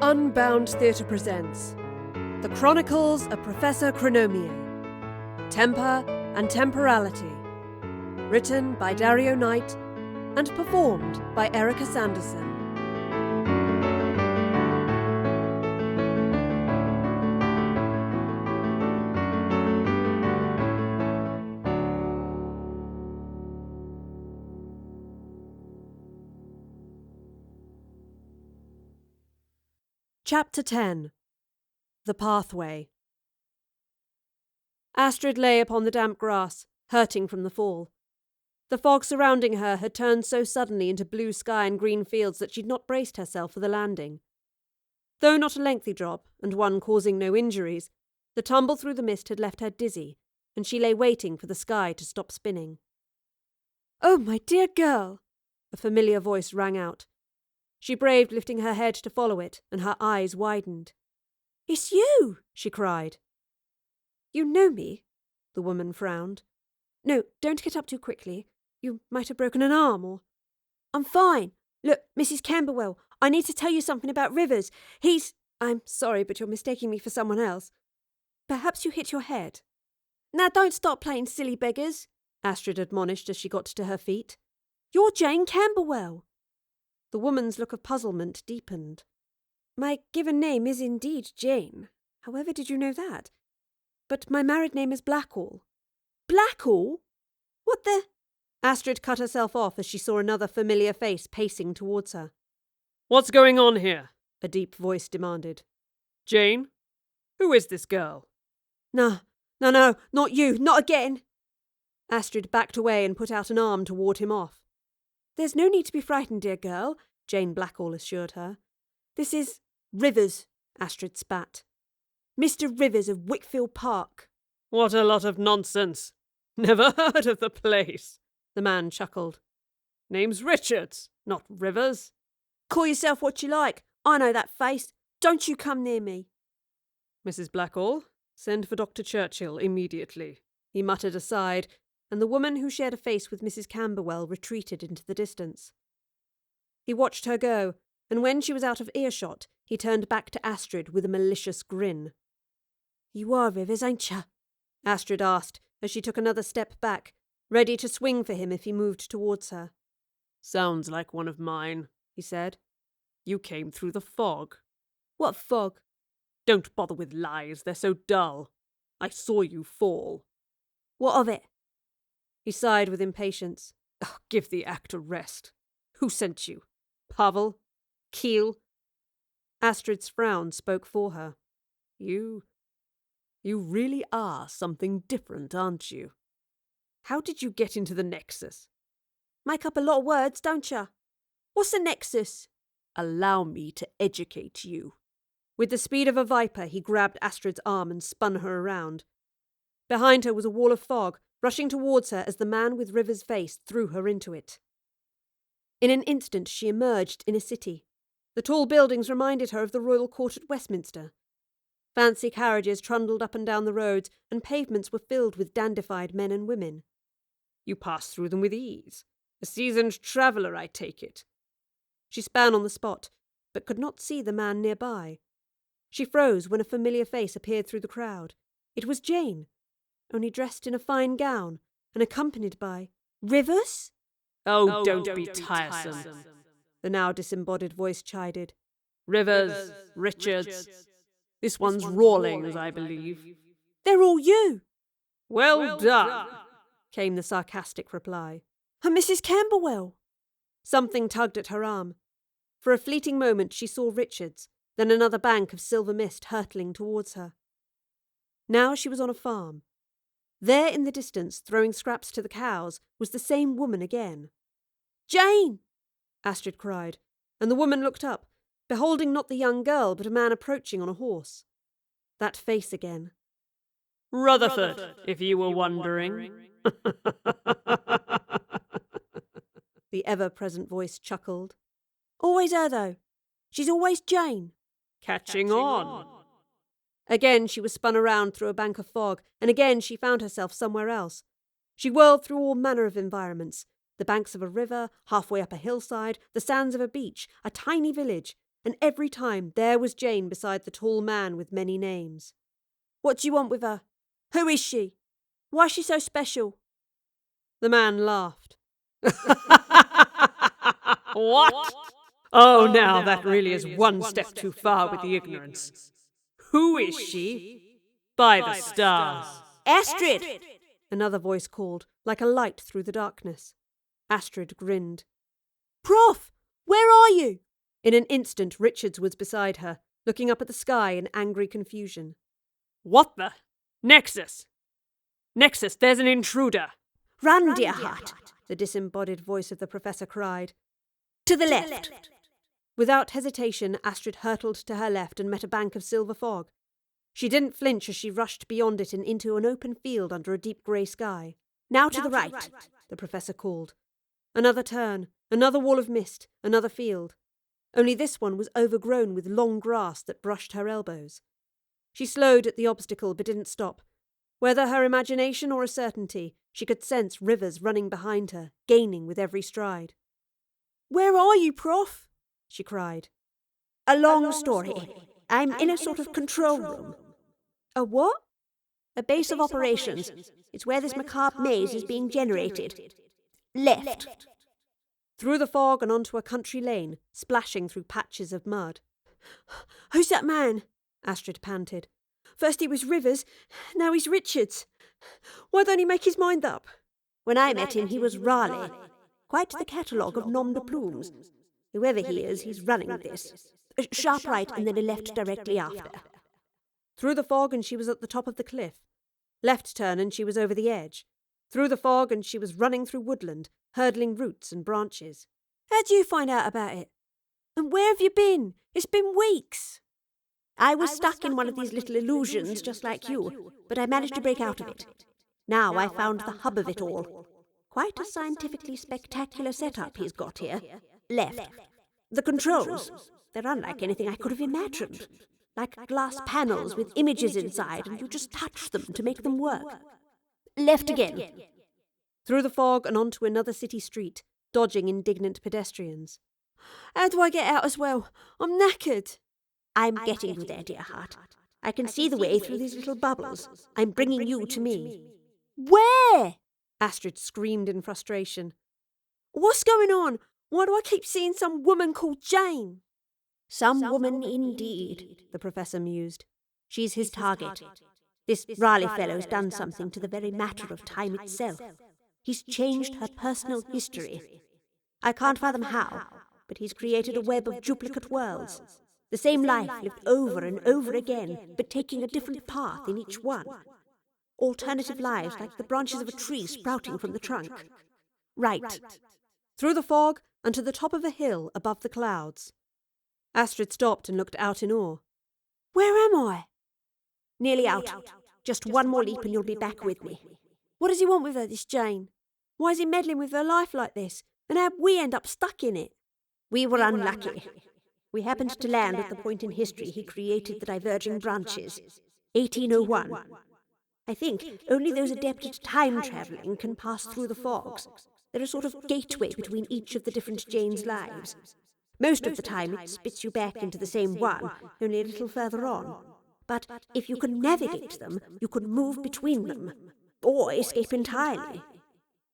Unbound Theatre presents The Chronicles of Professor Chronomier, Temper and Temporality, written by Dario Knight and performed by Erika Sanderson. Chapter 10. The Pathway. Astrid lay upon the damp grass, hurting from the fall. The fog surrounding her had turned so suddenly into blue sky and green fields that she'd not braced herself for the landing. Though not a lengthy drop, and one causing no injuries, the tumble through the mist had left her dizzy, and she lay waiting for the sky to stop spinning. "Oh, my dear girl!" a familiar voice rang out. She braved lifting her head to follow it, and her eyes widened. "It's you!" she cried. "You know me?" the woman frowned. "No, don't get up too quickly. You might have broken an arm or—" "I'm fine. Look, Mrs. Camberwell, I need to tell you something about Rivers. I'm sorry, but you're mistaking me for someone else. Perhaps you hit your head." "Now don't start playing silly beggars," Astrid admonished as she got to her feet. "You're Jane Camberwell." The woman's look of puzzlement deepened. "My given name is indeed Jane. However did you know that? But my married name is Blackall." "Blackall? What the—" Astrid cut herself off as she saw another familiar face pacing towards her. "What's going on here?" a deep voice demanded. "Jane? Who is this girl?" No, not you, not again." Astrid backed away and put out an arm to ward him off. "There's no need to be frightened, dear girl," Jane Blackall assured her. "This is Rivers," Astrid spat. "Mr. Rivers of Wickfield Park." "What a lot of nonsense. Never heard of the place," the man chuckled. "Name's Richards, not Rivers." "Call yourself what you like. I know that face. Don't you come near me." "Mrs. Blackall, send for Dr. Churchill immediately," he muttered aside, and the woman who shared a face with Mrs. Camberwell retreated into the distance. He watched her go, and when she was out of earshot, he turned back to Astrid with a malicious grin. "You are Rivers, ain't you?" Astrid asked as she took another step back, ready to swing for him if he moved towards her. "Sounds like one of mine," he said. "You came through the fog." "What fog?" "Don't bother with lies, they're so dull. I saw you fall." "What of it?" He sighed with impatience. "Oh, give the act a rest. Who sent you? Pavel? Kiel?" Astrid's frown spoke for her. You really are something different, aren't you? How did you get into the Nexus?" "Make up a lot of words, don't you? What's a Nexus?" "Allow me to educate you." With the speed of a viper, he grabbed Astrid's arm and spun her around. Behind her was a wall of fog, rushing towards her as the man with Rivers' face threw her into it. In an instant she emerged in a city. The tall buildings reminded her of the royal court at Westminster. Fancy carriages trundled up and down the roads, and pavements were filled with dandified men and women. "You passed through them with ease. A seasoned traveller, I take it." She span on the spot, but could not see the man nearby. She froze when a familiar face appeared through the crowd. It was Jane, only dressed in a fine gown, and accompanied by Rivers? Oh, don't be tiresome, the now disembodied voice chided. "Rivers, Richards. This one's Rawlings, I believe." "They're all you." Well done, came the sarcastic reply. "And Mrs. Camberwell." Something tugged at her arm. For a fleeting moment she saw Richards, then another bank of silver mist hurtling towards her. Now she was on a farm. There in the distance, throwing scraps to the cows, was the same woman again. "Jane!" Astrid cried, and the woman looked up, beholding not the young girl but a man approaching on a horse. That face again. "Rutherford, if you were wondering." The ever-present voice chuckled. "Always her, though. She's always Jane." Catching on. Again she was spun around through a bank of fog, and again she found herself somewhere else. She whirled through all manner of environments, the banks of a river, halfway up a hillside, the sands of a beach, a tiny village, and every time there was Jane beside the tall man with many names. "What do you want with her? Who is she? Why is she so special?" The man laughed. What? Oh, now that really is one step too far with the ignorance. Who is she? By the stars. "Astrid!" another voice called, like a light through the darkness. Astrid grinned. "Prof, where are you?" In an instant, Richards was beside her, looking up at the sky in angry confusion. What the? Nexus! Nexus, there's an intruder! "Run, dear heart," the disembodied voice of the professor cried. "To the left." Without hesitation, Astrid hurtled to her left and met a bank of silver fog. She didn't flinch as she rushed beyond it and into an open field under a deep grey sky. Now to the right, the professor called. Another turn, another wall of mist, another field. Only this one was overgrown with long grass that brushed her elbows. She slowed at the obstacle but didn't stop. Whether her imagination or a certainty, she could sense rivers running behind her, gaining with every stride. "Where are you, Prof?" she cried. "A long story. I'm in a sort of control room." "A what?" "A base of operations. It's where this macabre maze is being generated. Left." Through the fog and onto a country lane, splashing through patches of mud. "Who's that man?" Astrid panted. "First he was Rivers, now he's Richards. Why don't he make his mind up?" "When I met him, he was Raleigh. Quite the catalogue of nom de plumes. Whoever he is, he's running this. Sharp right and then a left directly after." Through the fog and she was at the top of the cliff. Left turn and she was over the edge. Through the fog and she was running through woodland, hurdling roots and branches. "How do you find out about it? And where have you been? It's been weeks." "I was stuck in one of these little illusions, just like you, but I managed to break out of it. Now I found the hub of it all. Quite a scientifically spectacular setup he's got here. Left. The controls, they're unlike anything I could have imagined. Like glass panels with images inside, and you just touch them to make them work. Left again." Through the fog and onto another city street, dodging indignant pedestrians. "How do I get out as well? I'm knackered." I'm getting you there, dear heart. I can see the way through these little bubbles. I'm bringing you to me." "Where?" Astrid screamed in frustration. "What's going on? Why do I keep seeing some woman called Jane?" "Some woman indeed," the professor mused. "She's his target. This Raleigh fellow's done something to the very matter of time itself. He's changed her personal history. I can't fathom how, but he's created a web of duplicate worlds. The same life lived over and over again, but taking a different path in each one. Alternative lives like the branches of a tree sprouting from the trunk. Right." Through the fog and to the top of a hill above the clouds. Astrid stopped and looked out in awe. "Where am I?" "Nearly out. Just one more leap and you'll be back with me." "What does he want with her, this Jane? Why is he meddling with her life like this? And how'd we end up stuck in it?" "We were unlucky. We happened to land at the point in history he created the diverging branches. 1801. I think only those adept at time travelling can pass through the fogs. They're a sort of gateway between each of the different Jane's lives. Most of the time it spits you back into the same one, only a little further on. But if you can navigate them, you can move between them, or escape entirely.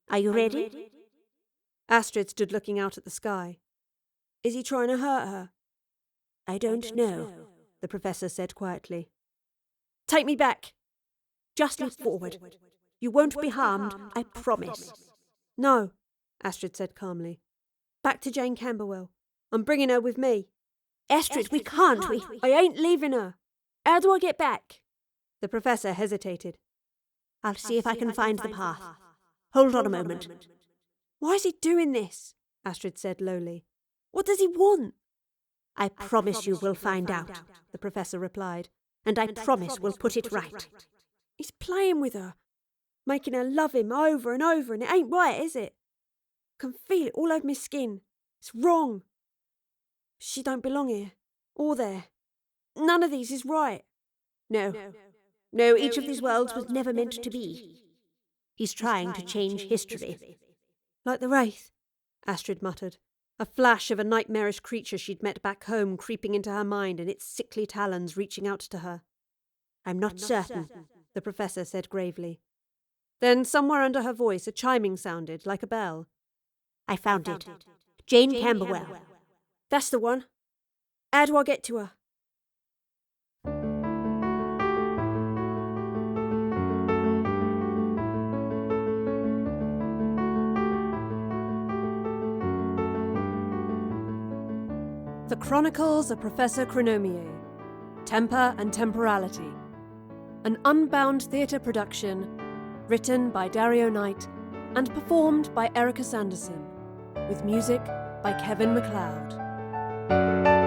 Are you ready?" Astrid stood looking out at the sky. "Is he trying to hurt her?" "I don't know," the professor said quietly. "Take me back. Just leap forward. You won't be harmed, I promise." "No," Astrid said calmly. "Back to Jane Camberwell. I'm bringing her with me." "Astrid, we can't. I ain't leaving her. How do I get back?" The professor hesitated. "I'll see if I can find the path. Hold on a moment." "Why is he doing this?" Astrid said lowly. "What does he want?" "I promise you we'll find out," the professor replied. "And I promise we'll put it right." "He's playing with her, making her love him over and over, and it ain't right, is it? I can feel it all over my skin. It's wrong. She don't belong here, or there. None of these is right." No, each of these worlds was never meant to be. He's trying to change history." "Like the Wraith," Astrid muttered. A flash of a nightmarish creature she'd met back home creeping into her mind and its sickly talons reaching out to her. I'm not certain, the professor said gravely. Then somewhere under her voice a chiming sounded, like a bell. I found it. Jane Camberwell. That's the one. How do I get to her? The Chronicles of Professor Chronomier, Temper and Temporality. An Unbound theatre production, written by Dario Knight and performed by Erika Sanderson, with music by Kevin MacLeod.